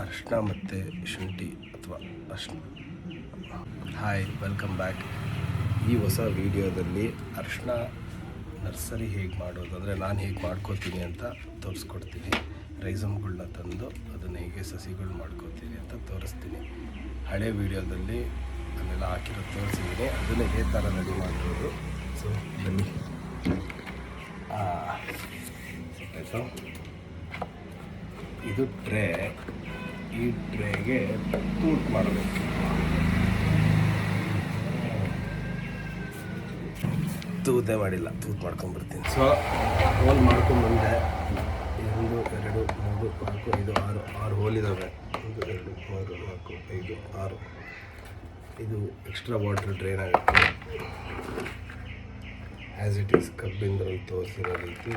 ಅರಿಶಿನ ಮತ್ತು ಶುಂಠಿ ಅಥವಾ ಅರಿಶಿನ. Hi, welcome back. ಈ ಹೊಸ ವಿಡಿಯೋದಲ್ಲಿ ಅರಿಶಿನ ನರ್ಸರಿ ಹೇಗೆ ಮಾಡೋದು ಅಂದರೆ ನಾನು ಹೇಗೆ ಮಾಡ್ಕೋತೀನಿ ಅಂತ ತೋರಿಸ್ಕೊಡ್ತೀನಿ. ರೈಸಮ್ಗಳನ್ನ ತಂದು ಅದನ್ನು ಹೇಗೆ ಸಸಿಗಳು ಮಾಡ್ಕೋತೀನಿ ಅಂತ ತೋರಿಸ್ತೀನಿ. ಹಳೆ ವಿಡಿಯೋದಲ್ಲಿ ಅದನ್ನೆಲ್ಲ ಹಾಕಿರೋದು ತೋರಿಸಿದ್ದೀನಿ. ಅದನ್ನು ಇದೇ ಥರ ರೆಡಿ ಮಾಡಿರೋದು. ಸೊ ಬನ್ನಿ. ಆಯಿತು, ಇದು ಟ್ರೇ. ಈ ಟ್ರೇಗೆ ತೂತು ಮಾಡಬೇಕು. ತೂತೇ ಮಾಡಿಲ್ಲ, ತೂತು ಮಾಡ್ಕೊಂಡ್ಬರ್ತೀನಿ. ಸೊ ಹೋಲ್ ಮಾಡ್ಕೊಂಡ್ಬಂದೆ. 1 2 3 4 5 6 ಹೋಲ್ ಇದ್ದಾವೆ. 1 2 3 4 5 6. ಇದು ಎಕ್ಸ್ಟ್ರಾ ವಾಟರ್ ಡ್ರೈನ್ ಆಗುತ್ತೆ. ಆ್ಯಸ್ ಇಟ್ ಈಸ್ ಕಬ್ಬಿಂದ್ರಲ್ಲಿ ತೋರಿಸಿರೋ ರೀತಿ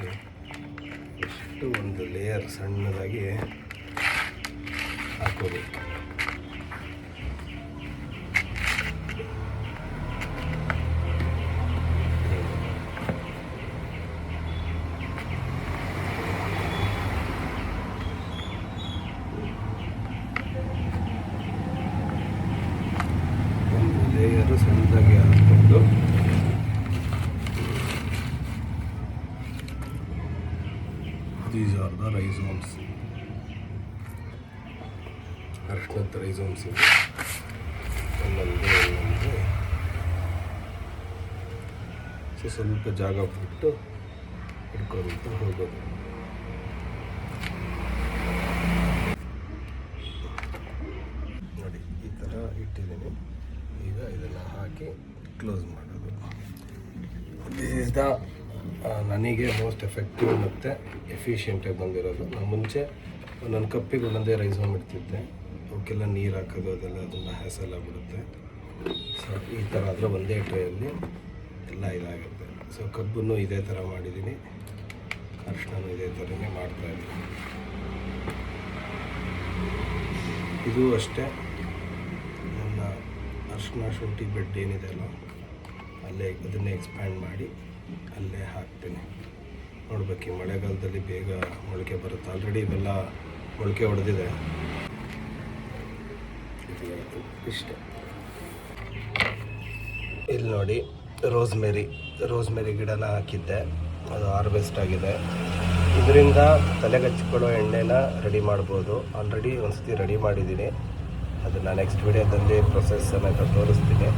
ಎಷ್ಟು ಒಂದು ಲೇಯರ್ ಸಣ್ಣದಾಗಿ ಹಾಕೋಬೇಕು. ಒಂದು ಲೇಯರು ಸಣ್ಣದಾಗಿ ಹಾಕ್ಕೊಂಡು these are the rhizomes. ಅರಿಶಿನದ ರೈಸೋಮ್ಸ್ ಇವೆ. ಒಂದೊಂದು ಸೊ ಸ್ವಲ್ಪ ಜಾಗ ಬಿಟ್ಟು ಹಿಡ್ಕೊಂತ ಹೋಗೋದು. ನೋಡಿ, ಈ ಥರ ಇಟ್ಟಿದ್ದೀನಿ. ಈಗ ಇದನ್ನು ಹಾಕಿ ಕ್ಲೋಸ್ ಮಾಡೋದು. ದಿಸ್ ಇಸ್ ದ ನನಗೆ ಮೋಸ್ಟ್ ಎಫೆಕ್ಟಿವ್ ಮತ್ತು ಎಫಿಷಿಯೆಂಟಾಗಿ ಬಂದಿರೋದು. ನಾನು ಮುಂಚೆ ಒಂದೊಂದು ಕಪ್ಪಿಗೆ ಒಂದೊಂದೇ ರೈಸೋಮ್ ಇಡ್ತಿದ್ದೆ. ಅವಕ್ಕೆಲ್ಲ ನೀರು ಹಾಕೋದು ಅದೆಲ್ಲ ತುಂಬ ಹ್ಯಾಸಲ್ ಆಗಿಬಿಡುತ್ತೆ. ಸೊ ಈ ಥರ ಆದರೆ ಒಂದೇ ಟ್ರೇಯಲ್ಲಿ ಎಲ್ಲ ಇದಾಗುತ್ತೆ. ಸೊ ಕಬ್ಬನ್ನು ಇದೇ ಥರ ಮಾಡಿದ್ದೀನಿ, ಅರಿಶಿನೂ ಇದೇ ಥರನೇ ಮಾಡ್ತಾಯಿದ್ದೀನಿ. ಇದು ಅಷ್ಟೇ, ನನ್ನ ಅರಿಶಿನ ಶುಂಠಿ ಬೆಡ್ ಏನಿದೆ ಅಲ್ಲ, ಅಲ್ಲೇ ಅದನ್ನೇ ಎಕ್ಸ್ಪ್ಯಾಂಡ್ ಮಾಡಿ ಅಲ್ಲೇ ಹಾಕ್ತೀನಿ. ನೋಡ್ಬೇಕು, ಈ ಮಳೆಗಾಲದಲ್ಲಿ ಬೇಗ ಮೊಳಕೆ ಬರುತ್ತೆ. ಆಲ್ರೆಡಿ ಇವೆಲ್ಲ ಮೊಳಕೆ ಹೊಡೆದಿದೆ. ಇದು ಇಷ್ಟೇ. ಇಲ್ಲಿ ನೋಡಿ, ರೋಸ್ಮೆರಿ ಗಿಡನ ಹಾಕಿದ್ದೆ. ಅದು ಹಾರ್ವೆಸ್ಟ್ ಆಗಿದೆ. ಇದರಿಂದ ತಲೆಗಚ್ಕೊಳ್ಳೋ ಎಣ್ಣೆನ ರೆಡಿ ಮಾಡ್ಬೋದು. ಆಲ್ರೆಡಿ ಒಂದ್ಸತಿ ರೆಡಿ ಮಾಡಿದ್ದೀನಿ. ಅದನ್ನು ನೆಕ್ಸ್ಟ್ ವಿಡಿಯೋದಲ್ಲಿ ಪ್ರೊಸೆಸ್ ಸಮೇತ ತೋರಿಸ್ತೀನಿ.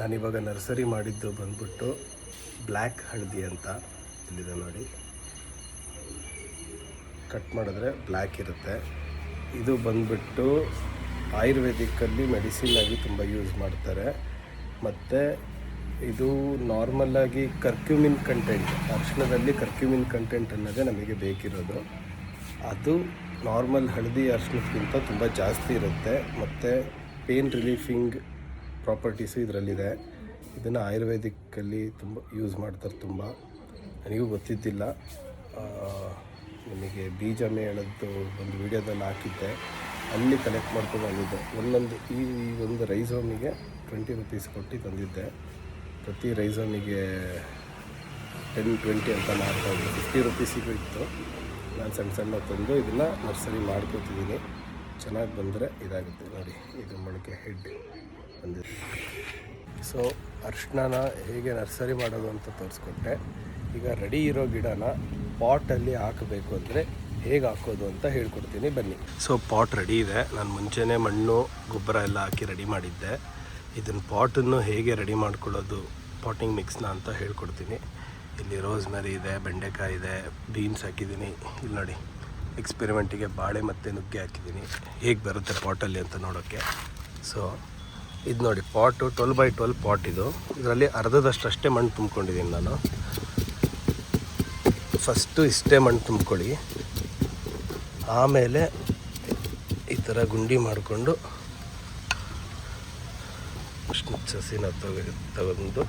ನಾನಿವಾಗ ನರ್ಸರಿ ಮಾಡಿದ್ದು ಬಂದ್ಬಿಟ್ಟು ಬ್ಲ್ಯಾಕ್ ಹಳದಿ ಅಂತ. ಇಲ್ಲಿದೆ ನೋಡಿ, ಕಟ್ ಮಾಡಿದ್ರೆ ಬ್ಲ್ಯಾಕ್ ಇರುತ್ತೆ. ಇದು ಬಂದ್ಬಿಟ್ಟು ಆಯುರ್ವೇದಿಕ್ಕಲ್ಲಿ ಮೆಡಿಸಿನ್ನಾಗಿ ತುಂಬ ಯೂಸ್ ಮಾಡ್ತಾರೆ. ಮತ್ತು ಇದು ನಾರ್ಮಲ್ಲಾಗಿ ಕರ್ಕ್ಯೂಮಿನ್ ಕಂಟೆಂಟ್, ಅರಿಶಿನದಲ್ಲಿ ಕರ್ಕ್ಯೂಮಿನ್ ಕಂಟೆಂಟ್ ಅನ್ನೋದೇ ನಮಗೆ ಬೇಕಿರೋದು. ಅದು ನಾರ್ಮಲ್ ಹಳದಿ ಅರಿಶಿನಕ್ಕಿಂತ ತುಂಬ ಜಾಸ್ತಿ ಇರುತ್ತೆ. ಮತ್ತು ಪೇನ್ ರಿಲೀಫಿಂಗ್ ಪ್ರಾಪರ್ಟೀಸು ಇದರಲ್ಲಿದೆ. ಇದನ್ನು ಆಯುರ್ವೇದಿಕ್ಕಲ್ಲಿ ತುಂಬ ಯೂಸ್ ಮಾಡ್ತಾರೆ. ತುಂಬ ನನಗೂ ಗೊತ್ತಿದ್ದಿಲ್ಲ. ನಿಮಗೆ ಬೀಜ ಮೇಳದ್ದು ಒಂದು ವಿಡಿಯೋದಲ್ಲಿ ಹಾಕಿದ್ದೆ, ಅಲ್ಲಿ ಕಲೆಕ್ಟ್ ಮಾಡ್ಕೊಂಡು ಬಂದಿದ್ದೆ. ಈ ಒಂದು ರೈಸೋಮಿಗೆ 20 ರೂಪೀಸ್ ಕೊಟ್ಟು ತಂದಿದ್ದೆ. ಪ್ರತಿ ರೈಸೋಮಿಗೆ 10-20 ಅಂತ ಮಾಡ್ತಾಯಿದ್ದೆ. 50 ರೂಪೀಸಿಗೂ ಇತ್ತು. ನಾನು ಸಣ್ಣ ತಂದು ಇದನ್ನು ನರ್ಸರಿ ಮಾಡ್ಕೊತಿದ್ದೀನಿ. ಚೆನ್ನಾಗಿ ಬಂದರೆ ಇದಾಗುತ್ತೆ. ನೋಡಿ, ಇದು ಮೊಳಕೆ ಹೆಡ್ ಬಂದಿದೆ. ಸೊ ಅರಿಶಿನ ಹೇಗೆ ನರ್ಸರಿ ಮಾಡೋದು ಅಂತ ತೋರಿಸ್ಕೊಟ್ಟೆ. ಈಗ ರೆಡಿ ಇರೋ ಗಿಡನ ಪಾಟಲ್ಲಿ ಹಾಕಬೇಕು ಅಂದರೆ ಹೇಗೆ ಹಾಕೋದು ಅಂತ ಹೇಳ್ಕೊಡ್ತೀನಿ, ಬನ್ನಿ. ಸೊ ಪಾಟ್ ರೆಡಿ ಇದೆ. ನಾನು ಮುಂಚೆನೇ ಮಣ್ಣು ಗೊಬ್ಬರ ಎಲ್ಲ ಹಾಕಿ ರೆಡಿ ಮಾಡಿದ್ದೆ. ಇದನ್ನು ಪಾಟನ್ನು ಹೇಗೆ ರೆಡಿ ಮಾಡ್ಕೊಳ್ಳೋದು, ಪಾಟಿಂಗ್ ಮಿಕ್ಸ್ನ ಅಂತ ಹೇಳ್ಕೊಡ್ತೀನಿ. ಇಲ್ಲಿ ರೋಸ್ಮೆರಿ ಇದೆ, ಬೆಂಡೆಕಾಯಿ ಇದೆ, ಬೀನ್ಸ್ ಹಾಕಿದ್ದೀನಿ. ಇಲ್ಲಿ ನೋಡಿ, ಎಕ್ಸ್ಪೆರಿಮೆಂಟಿಗೆ ಬಾಳೆ ಮತ್ತು ನುಗ್ಗೆ ಹಾಕಿದ್ದೀನಿ. ಹೇಗೆ ಬರುತ್ತೆ ಪಾಟಲ್ಲಿ ಅಂತ ನೋಡೋಕ್ಕೆ. ಸೊ ಇದು ನೋಡಿ, ಪಾಟು 12x12 ಪಾಟ್ ಇದು. ಇದರಲ್ಲಿ ಅರ್ಧದಷ್ಟೇ ಮಣ್ಣು ತುಂಬ್ಕೊಂಡಿದ್ದೀನಿ ನಾನು. ಫಸ್ಟು ಇಷ್ಟೇ ಮಣ್ಣು ತುಂಬ್ಕೊಳ್ಳಿ. ಆಮೇಲೆ ಈ ಥರ ಗುಂಡಿ ಮಾಡಿಕೊಂಡು ಅಷ್ಟು ಸಸಿನ ತಗೊಂಡು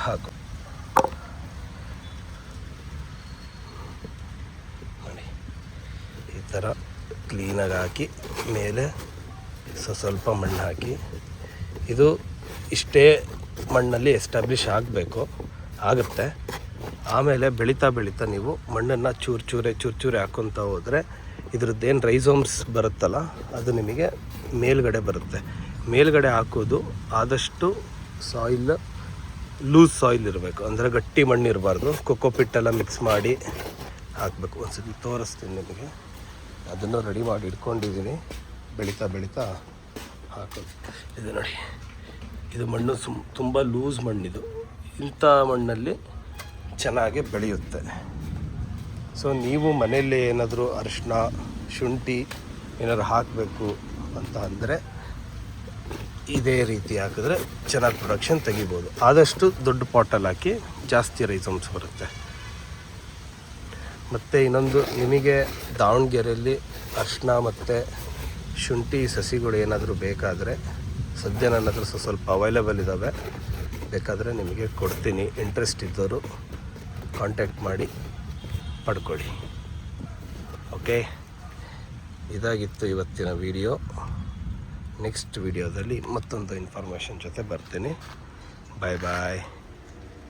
ಹಾಕು. ನೋಡಿ, ಈ ಥರ ಕ್ಲೀನಾಗಿ ಹಾಕಿ ಮೇಲೆ ಸ್ವಲ್ಪ ಮಣ್ಣು ಹಾಕಿ. ಇದು ಇಷ್ಟೇ ಮಣ್ಣಲ್ಲಿ ಎಸ್ಟಾಬ್ಲಿಷ್ ಆಗುತ್ತೆ. ಆಮೇಲೆ ಬೆಳೀತಾ ನೀವು ಮಣ್ಣನ್ನು ಚೂರು ಚೂರೆ ಹಾಕ್ಕೊತ ಹೋದರೆ ಇದ್ರದ್ದೇನು ರೈಸೋಮ್ಸ್ ಬರುತ್ತಲ್ಲ ಅದು ನಿಮಗೆ ಮೇಲ್ಗಡೆ ಬರುತ್ತೆ. ಮೇಲ್ಗಡೆ ಹಾಕೋದು ಆದಷ್ಟು ಸಾಯಿಲ್ ಲೂಸ್ ಸಾಯಿಲ್ ಇರಬೇಕು, ಅಂದರೆ ಗಟ್ಟಿ ಮಣ್ಣು ಇರಬಾರ್ದು. ಕೊಕೊಪಿಟ್ಟೆಲ್ಲ ಮಿಕ್ಸ್ ಮಾಡಿ ಹಾಕಬೇಕು. ಒಂದ್ಸತಿ ತೋರಿಸ್ತೀನಿ ನಿಮಗೆ. ಅದನ್ನು ರೆಡಿ ಮಾಡಿ ಇಟ್ಕೊಂಡಿದ್ದೀನಿ. ಬೆಳೀತಾ ಬೆಳೀತಾ ಹಾಕೋದು. ಇದು ನೋಡಿ, ಇದು ಮಣ್ಣು ತುಂಬ ಲೂಸ್ ಮಣ್ಣಿದು. ಇಂಥ ಮಣ್ಣಲ್ಲಿ ಚೆನ್ನಾಗಿ ಬೆಳೆಯುತ್ತೆ. ಸೊ ನೀವು ಮನೆಯಲ್ಲಿ ಏನಾದರೂ ಅರಿಶಿನ ಶುಂಠಿ ಏನಾದ್ರು ಹಾಕಬೇಕು ಅಂತ ಅಂದರೆ ಇದೇ ರೀತಿ ಹಾಕಿದ್ರೆ ಚೆನ್ನಾಗಿ ಪ್ರೊಡಕ್ಷನ್ ತೆಗಿಬೋದು. ಆದಷ್ಟು ದೊಡ್ಡ ಪಾಟಲ್ಲಿ ಹಾಕಿ ಜಾಸ್ತಿ ರೈಸೋಮ್ಸ್ ಬರುತ್ತೆ. ಮತ್ತು ಇನ್ನೊಂದು, ನಿಮಗೆ ದಾವಣಗೆರೆಯಲ್ಲಿ ಅರಿಶಿನ ಮತ್ತು ಶುಂಠಿ ಸಸಿಗಳು ಏನಾದರೂ ಬೇಕಾದರೆ ಸದ್ಯ ನನ್ನ ಹತ್ರ ಸ್ವಲ್ಪ ಅವೈಲೇಬಲ್ ಇದ್ದಾವೆ. ಬೇಕಾದರೆ ನಿಮಗೆ ಕೊಡ್ತೀನಿ. ಇಂಟ್ರೆಸ್ಟ್ ಇದ್ದವರು ಕಾಂಟ್ಯಾಕ್ಟ್ ಮಾಡಿ ಪಡ್ಕೊಳ್ಳಿ. ಓಕೆ, ಇದಾಗಿತ್ತು ಇವತ್ತಿನ ವಿಡಿಯೋ. ನೆಕ್ಸ್ಟ್ ವಿಡಿಯೋದಲ್ಲಿ ಮತ್ತೊಂದು ಇನ್ಫಾರ್ಮೇಷನ್ ಜೊತೆ ಬರ್ತೀನಿ. ಬಾಯ್ ಬಾಯ್.